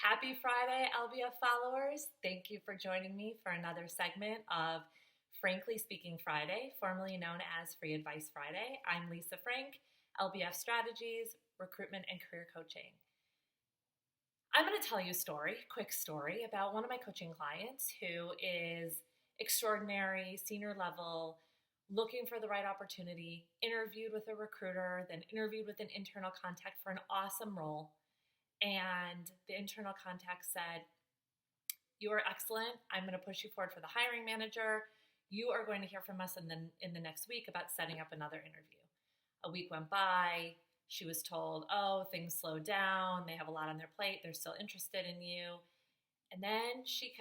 Happy Friday, LBF followers. Thank you for joining me for another segment of Frankly Speaking Friday, formerly known as Free Advice Friday. I'm Lisa Frank, LBF Strategies, Recruitment and Career Coaching. I'm going to tell you a quick story about one of my coaching clients who is extraordinary, senior level, looking for the right opportunity, interviewed with a recruiter, then interviewed with an internal contact for an awesome role. And the internal contact said, "You are excellent. I'm going to push you forward for the hiring manager. You are going to hear from us in the next week about setting up another interview." A week went by. She was told, "Oh, things slowed down. They have a lot on their plate. They're still interested in you." And then she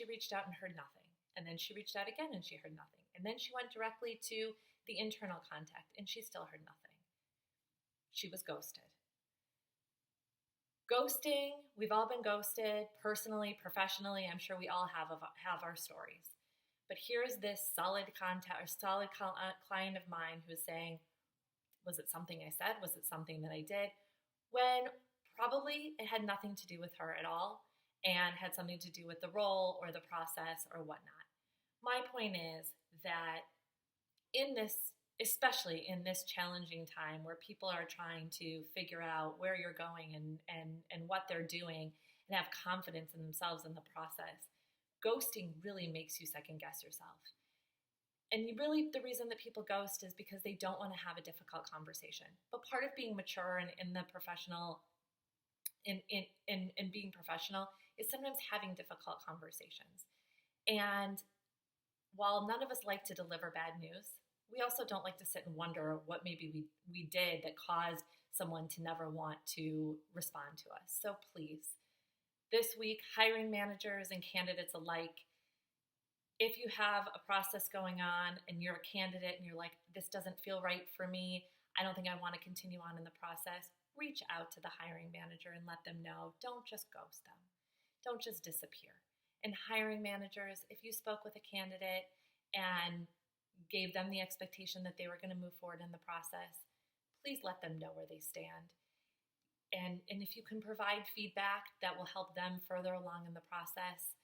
reached out and heard nothing. And then she reached out again and she heard nothing. And then she went directly to the internal contact and she still heard nothing. She was ghosted. Ghosting, we've all been ghosted, personally, professionally. I'm sure we all have our stories. But here's this solid client of mine who is saying, "Was it something I said? Was it something that I did?" When probably it had nothing to do with her at all and had something to do with the role or the process or whatnot. My point is that especially in this challenging time where people are trying to figure out where you're going and what they're doing and have confidence in themselves in the process, ghosting really makes you second guess yourself. And the reason that people ghost is because they don't want to have a difficult conversation. But part of being mature and in the professional, in being professional, is sometimes having difficult conversations. And while none of us like to deliver bad news, we also don't like to sit and wonder what maybe we did that caused someone to never want to respond to us. So please, this week, hiring managers and candidates alike, if you have a process going on and you're a candidate and you're like, "This doesn't feel right for me, I don't think I want to continue on in the process," reach out to the hiring manager and let them know. Don't just ghost them. Don't just disappear. And hiring managers, if you spoke with a candidate and gave them the expectation that they were going to move forward in the process, please let them know where they stand. And if you can provide feedback that will help them further along in the process,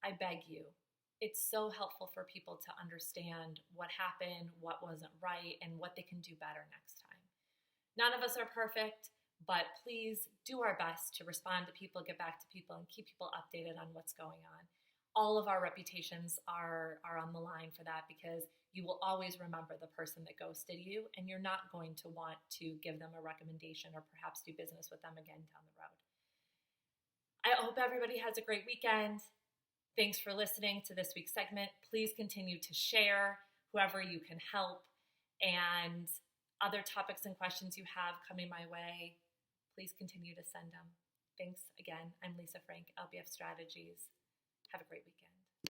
I beg you. It's so helpful for people to understand what happened, what wasn't right, and what they can do better next time. None of us are perfect, but please do our best to respond to people, get back to people, and keep people updated on what's going on. All of our reputations are on the line for that because you will always remember the person that ghosted you, and you're not going to want to give them a recommendation or perhaps do business with them again down the road. I hope everybody has a great weekend. Thanks for listening to this week's segment. Please continue to share whoever you can help, and other topics and questions you have coming my way, please continue to send them. Thanks again. I'm Lisa Frank, LBF Strategies. Have a great weekend.